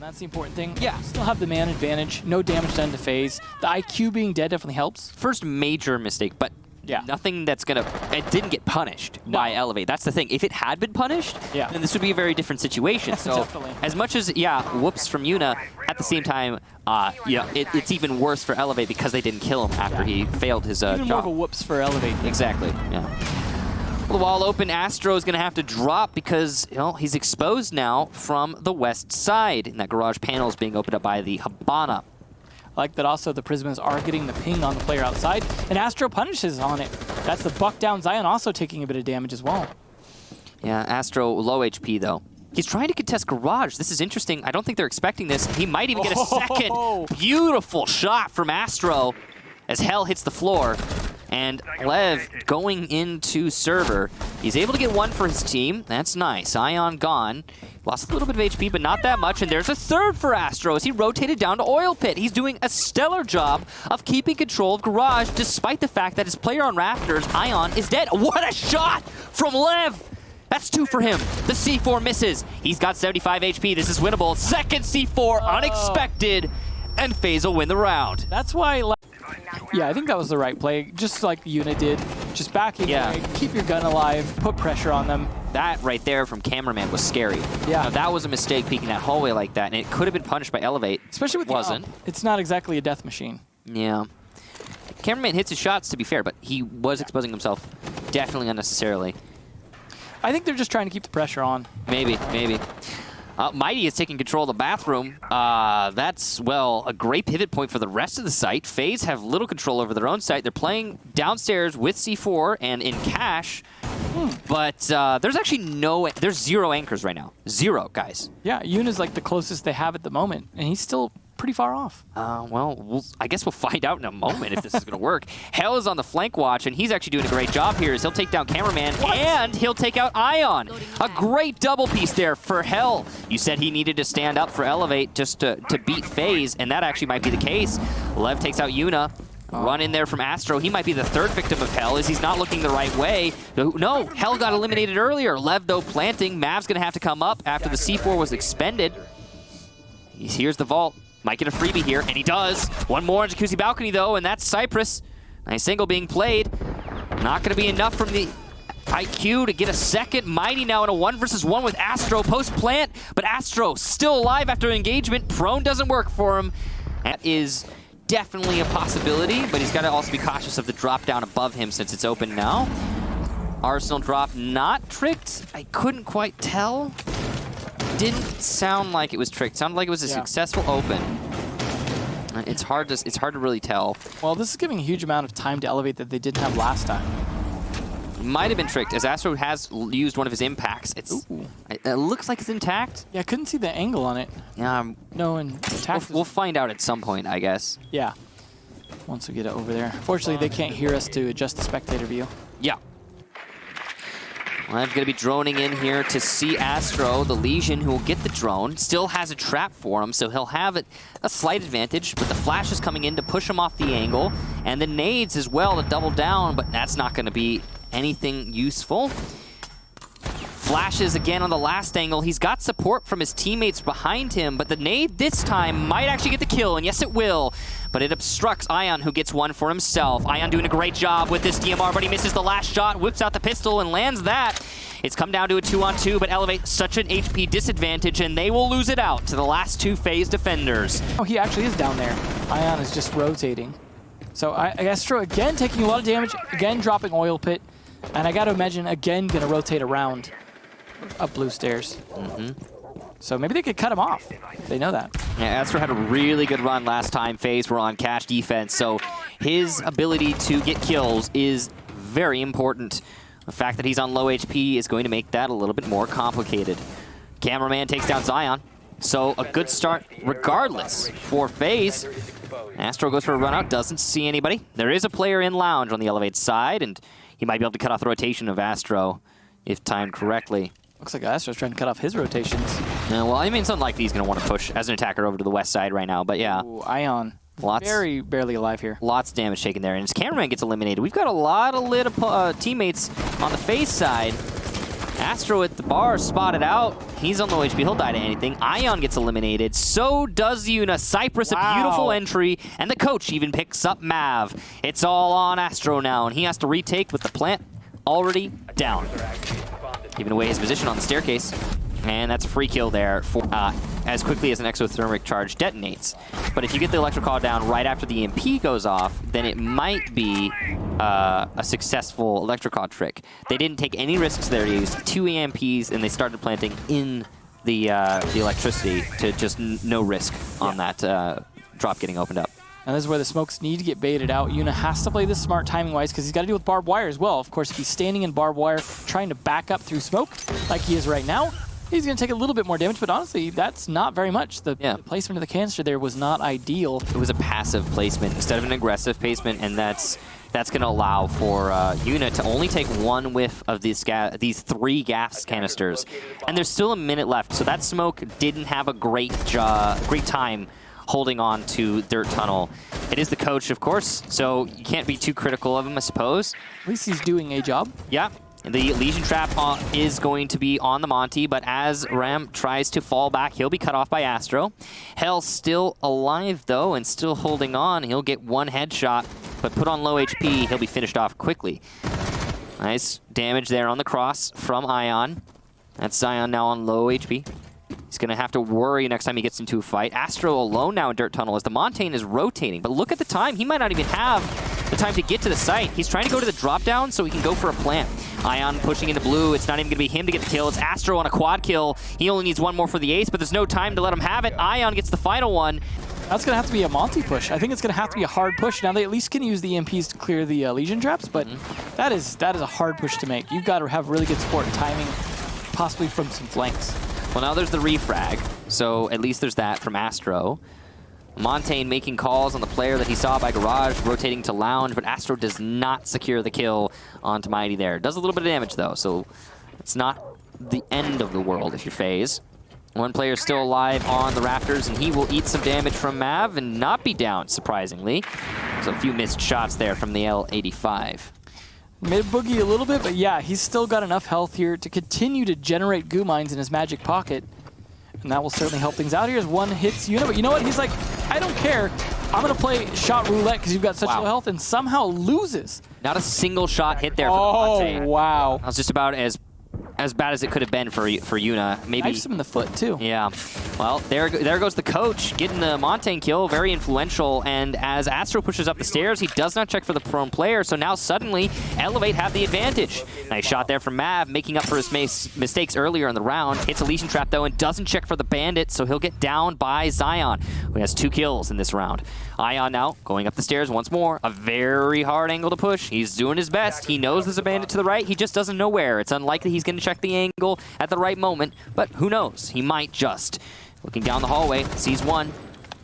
That's the important thing. Yeah, still have the man advantage. No damage done to FaZe. The IQ being dead definitely helps. First major mistake, but yeah, nothing that's gonna. It didn't get punished by Elevate. That's the thing. If it had been punished, then this would be a very different situation. So as much as whoops from Yuna, at the same time, it's even worse for Elevate because they didn't kill him after he failed his job. Even more of a whoops for Elevate. Exactly. Yeah. Well, the wall open. Astro is gonna have to drop because he's exposed now from the west side, and that garage panel is being opened up by the Habana. I like that also the Prismas are getting the ping on the player outside, and Astro punishes on it. That's the buck down. Zion also taking a bit of damage as well. Yeah, Astro low HP though. He's trying to contest garage. This is interesting. I don't think they're expecting this. He might even get a second. Beautiful shot from Astro as Hell hits the floor. And Lev going into server. He's able to get one for his team. That's nice. Ion gone. Lost a little bit of HP, but not that much. And there's a third for Astro as he rotated down to Oil Pit. He's doing a stellar job of keeping control of Garage, despite the fact that his player on Rafters, Ion, is dead. What a shot from Lev! That's 2 for him. The C4 misses. He's got 75 HP. This is winnable. Second C4, unexpected. And FaZe will win the round. That's why... Yeah, I think that was the right play, just like Yuna did. Just backing away, keep your gun alive, put pressure on them. That right there from Cameraman was scary. Yeah. Now, that was a mistake peeking that hallway like that, and it could have been punished by Elevate. Especially with wasn't. It's not exactly a death machine. Yeah. Cameraman hits his shots, to be fair, but he was exposing himself definitely unnecessarily. I think they're just trying to keep the pressure on. Maybe, maybe. Mighty is taking control of the bathroom. That's, well, a great pivot point for the rest of the site. FaZe have little control over their own site. They're playing downstairs with C4 and in cash. But there's actually there's 0 anchors right now. 0, guys. Yeah, Yuna's like the closest they have at the moment, and he's still pretty far off. Well, I guess we'll find out in a moment if this is going to work. Hell is on the flank watch, and he's actually doing a great job here as he'll take down Cameraman, and he'll take out Ion. A great double piece there for Hell. You said he needed to stand up for Elevate just to beat FaZe, and that actually might be the case. Lev takes out Yuna. Run in there from Astro. He might be the third victim of Hell as he's not looking the right way. No, Hell got eliminated earlier. Lev, though, planting. Mav's going to have to come up after the C4 was expended. Here's the vault. Might get a freebie here, and he does. One more on Jacuzzi Balcony, though, and that's Cypress. Nice single being played. Not going to be enough from the IQ to get a second. Mighty now in a 1-versus-1 with Astro post-plant, but Astro still alive after engagement. Prone doesn't work for him. That is definitely a possibility, but he's got to also be cautious of the drop down above him since it's open now. Arsenal drop not tricked. I couldn't quite tell. Didn't sound like it was tricked. Sounded like it was a successful open. It's hard to really tell. Well, this is giving a huge amount of time to Elevate that they didn't have last time. Might have been tricked, as Astro has used one of his impacts. It looks like it's intact. Yeah, I couldn't see the angle on it. Yeah. No, and we'll find out at some point, I guess. Yeah. Once we get it over there. Fortunately, they can't hear us to adjust the spectator view. Yeah. I'm going to be droning in here to see Astro, the Legion, who will get the drone. Still has a trap for him, so he'll have a slight advantage, but the flash is coming in to push him off the angle, and the nades as well to double down, but that's not going to be anything useful. Flashes again on the last angle. He's got support from his teammates behind him, but the nade this time might actually get the kill, and yes, it will. But it obstructs Ion, who gets one for himself. Ion doing a great job with this DMR, but he misses the last shot, whips out the pistol, and lands that. It's come down to a 2-on-2, but Elevate such an HP disadvantage, and they will lose it out to the last 2 FaZe defenders. Oh, he actually is down there. Ion is just rotating. So Astro again taking a lot of damage, again dropping Oil Pit, and I got to imagine again going to rotate around up blue stairs. So maybe they could cut him off. They know that. Yeah, Astro had a really good run last time FaZe were on cash defense, so his ability to get kills is very important. The fact that he's on low HP is going to make that a little bit more complicated. Cameraman takes down Zion, so a good start regardless for FaZe. Astro goes for a run out, doesn't see anybody. There is a player in lounge on the Elevate side, and he might be able to cut off the rotation of Astro if timed correctly. Looks like Astro's trying to cut off his rotations. Yeah, well, I mean, it's unlikely he's going to want to push as an attacker over to the west side right now, but yeah. Ooh, Ion. Very barely alive here. Lots of damage taken there, and as Cameraman gets eliminated, we've got a lot of lit teammates on the FaZe side. Astro at the bar, spotted out. He's on low HP, he'll die to anything. Ion gets eliminated, so does Yuna. Cypress, a beautiful entry, and the coach even picks up Mav. It's all on Astro now, and he has to retake with the plant already down. Giving away his position on the staircase. And that's a free kill there for as quickly as an exothermic charge detonates. But if you get the electrical down right after the EMP goes off, then it might be a successful electrical trick. They didn't take any risks there. They used 2 EMPs and they started planting in the electricity to just no risk on that drop getting opened up. And this is where the smokes need to get baited out. Yuna has to play this smart timing-wise because he's got to deal with barbed wire as well. Of course, if he's standing in barbed wire trying to back up through smoke like he is right now, he's going to take a little bit more damage, but honestly, that's not very much. The placement of the canister there was not ideal. It was a passive placement instead of an aggressive placement, and that's going to allow for Yuna to only take 1 whiff of these 3 gas canisters. And there's still a minute left, so that smoke didn't have a great time holding on to Dirt Tunnel. It is the coach, of course, so you can't be too critical of him, I suppose. At least he's doing a job. Yeah. The Legion Trap is going to be on the Monty, but as Ram tries to fall back, he'll be cut off by Astro. Hell still alive, though, and still holding on. He'll get 1 headshot, but put on low HP, he'll be finished off quickly. Nice damage there on the cross from Ion. That's Zion now on low HP. He's going to have to worry next time he gets into a fight. Astro alone now in Dirt Tunnel as the Montaigne is rotating. But look at the time. He might not even have the time to get to the site. He's trying to go to the drop down so he can go for a plant. Ion pushing into blue. It's not even going to be him to get the kill. It's Astro on a quad kill. He only needs 1 more for the ace, but there's no time to let him have it. Ion gets the final one. That's going to have to be a Monty push. I think it's going to have to be a hard push. Now, they at least can use the EMPs to clear the Legion traps, but that is a hard push to make. You've got to have really good support and timing, possibly from some flanks. Well, now there's the refrag, so at least there's that from Astro. Montaigne making calls on the player that he saw by Garage, rotating to Lounge, but Astro does not secure the kill onto Mighty there. Does a little bit of damage, though, so it's not the end of the world if you're FaZe. 1 player still alive on the rafters, and he will eat some damage from Mav and not be down, surprisingly. So a few missed shots there from the L85. Mid boogie a little bit, but yeah, he's still got enough health here to continue to generate goo mines in his magic pocket. And that will certainly help things out here as 1 hits Yuna. But you know what? He's like, I don't care. I'm going to play shot roulette because you've got such low health, and somehow loses. Not a single shot hit there for the Montaigne. Oh, wow. That was just about as bad as it could have been for Yuna. Maybe Knifes him in the foot, too. Yeah. Well, there goes the coach, getting the Montaigne kill, very influential. And as Astro pushes up the stairs, he does not check for the prone player. So now suddenly, Elevate have the advantage. Nice shot there from Mav, making up for his mistakes earlier in the round. Hits a Legion Trap, though, and doesn't check for the Bandit, so he'll get down by Zion, who has 2 kills in this round. Ion now going up the stairs once more. A very hard angle to push. He's doing his best. He knows there's a Bandit to the right. He just doesn't know where. It's unlikely he's going to check the angle at the right moment, but who knows? He might just. Looking down the hallway, sees 1.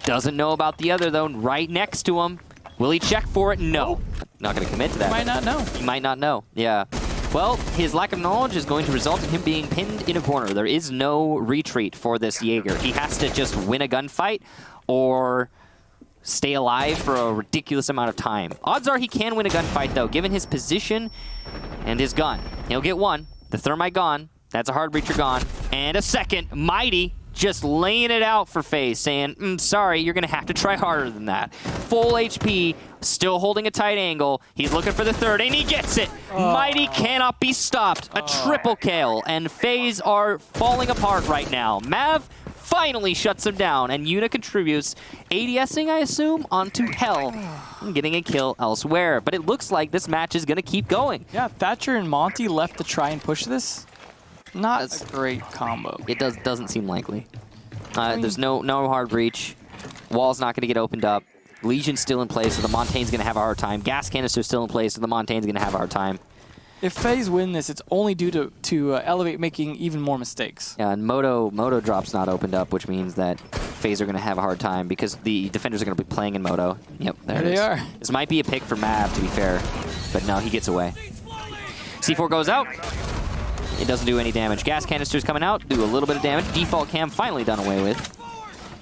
Doesn't know about the other, though, right next to him. Will he check for it? No. Not going to commit to that. He might not know. He might not know, yeah. Well, his lack of knowledge is going to result in him being pinned in a corner. There is no retreat for this Jaeger. He has to just win a gunfight or stay alive for a ridiculous amount of time. Odds are he can win a gunfight, though, given his position and his gun. He'll get 1. The thermite gone. That's a hard breacher gone. And a second. Mighty just laying it out for FaZe, saying, sorry, you're going to have to try harder than that. Full HP, still holding a tight angle. He's looking for the 3rd, and he gets it. Mighty cannot be stopped. A triple kill, and FaZe are falling apart right now. Mav finally shuts him down, and Yuna contributes, ADSing, I assume, onto Hell, and getting a kill elsewhere. But it looks like this match is going to keep going. Yeah, Thatcher and Monty left to try and push this. Not a great combo. It doesn't seem likely. There's no hard breach. Wall's not going to get opened up. Legion's still in place, so the Montaigne's going to have a hard time. Gas canister's still in place, so the Montaigne's going to have a hard time. If FaZe win this, it's only due to Elevate making even more mistakes. Yeah, and Moto drop's not opened up, which means that FaZe are going to have a hard time because the defenders are going to be playing in Moto. Yep, there it is. They are. This might be a pick for Mav, to be fair, but no, he gets away. C4 goes out. It doesn't do any damage. Gas canisters coming out, do a little bit of damage. Default cam finally done away with.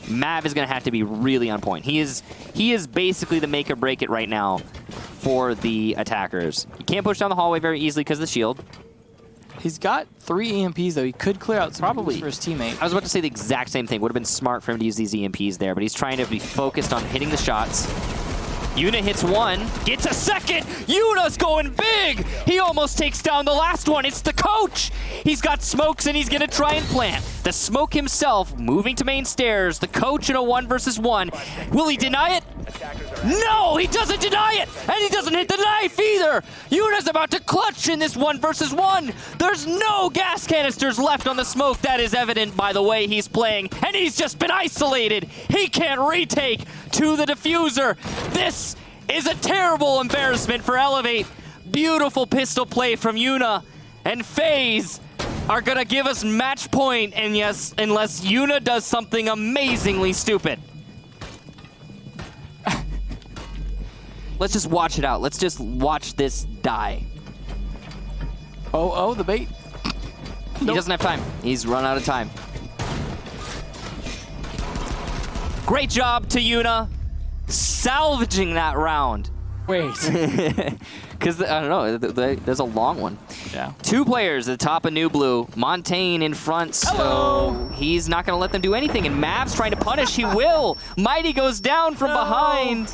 Mav is going to have to be really on point. He is basically the make or break it right now for the attackers. You can't push down the hallway very easily because of the shield. He's got 3 EMPs, though. He could clear out some moves for his teammate. I was about to say the exact same thing. Would have been smart for him to use these EMPs there, but he's trying to be focused on hitting the shots. Yuna hits one, gets a second. Yuna's going big. He almost takes down the last one. It's the coach. He's got smokes and he's gonna try and plant. The smoke himself moving to main stairs. The coach in a 1 versus 1. Will he deny it? No, he doesn't deny it. And he doesn't hit the knife either. Yuna's about to clutch in this 1 versus 1. There's no gas canisters left on the smoke. That is evident by the way he's playing. And he's just been isolated. He can't retake to the diffuser. This is a terrible embarrassment for Elevate. Beautiful pistol play from Yuna. And FaZe are gonna give us match point, and yes, unless Yuna does something amazingly stupid. Let's just watch it out. Let's just watch this die. Oh, the bait. He doesn't have time. He's run out of time. Great job to Yuna, salvaging that round. Wait. Because, I don't know, there's a long one. Yeah. 2 players at the top of New Blue. Montaigne in front, so he's not going to let them do anything. And Mav's trying to punish. He will. Mighty goes down from behind.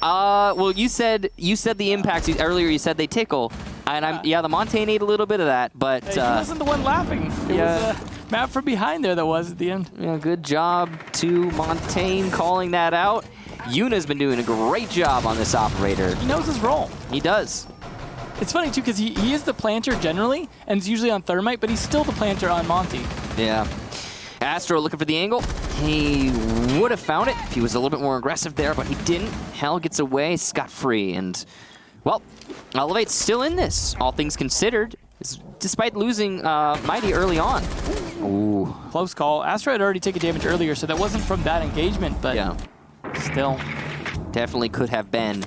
Well, you said the impacts earlier. You said they tickle, and yeah, the Montaigne ate a little bit of that, but he wasn't the one laughing. It was Mav from behind there that was at the end. Yeah, good job to Montaigne calling that out. Yuna's been doing a great job on this operator. He knows his role. He does. It's funny too because he is the planter generally, and it's usually on Thermite, but he's still the planter on Monty. Yeah. Astro looking for the angle. He would have found it if he was a little bit more aggressive there, but he didn't. Hell gets away scot-free, and, well, Elevate's still in this, all things considered, despite losing Mighty early on. Ooh. Close call. Astro had already taken damage earlier, so that wasn't from that engagement, but still. Definitely could have been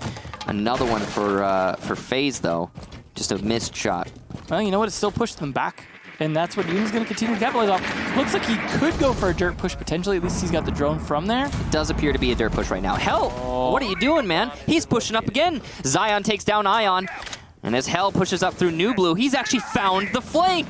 another one for FaZe, though. Just a missed shot. Well, you know what? It still pushed them back. And that's what Yuna's going to continue to capitalize off. Looks like he could go for a dirt push potentially. At least he's got the drone from there. It does appear to be a dirt push right now. Hell, what are you doing, man? He's pushing up again. Zion takes down Ion. And as Hell pushes up through New Blue, he's actually found the flank.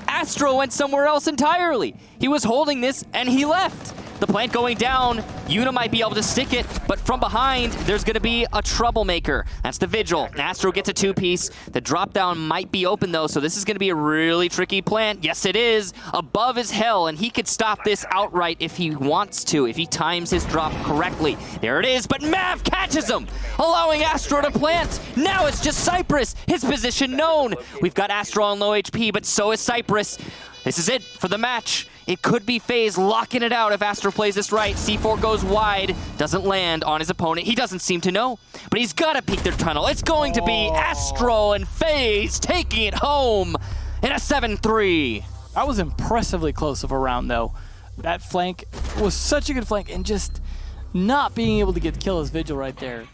Astro went somewhere else entirely. He was holding this, and he left. The plant going down. Yuna might be able to stick it, but from behind, there's going to be a troublemaker. That's the Vigil. Astro gets a 2-piece. The drop down might be open, though, so this is going to be a really tricky plant. Yes, it is. Above is Hell, and he could stop this outright if he wants to, if he times his drop correctly. There it is, but Mav catches him, allowing Astro to plant. Now it's just Cypress, his position known. We've got Astro on low HP, but so is Cypress. This is it for the match. It could be FaZe locking it out if Astro plays this right. C4 goes wide, doesn't land on his opponent. He doesn't seem to know, but he's got to peek their tunnel. It's going to be Astro and FaZe taking it home in a 7-3. That was impressively close of a round, though. That flank was such a good flank, and just not being able to get the kill as Vigil right there.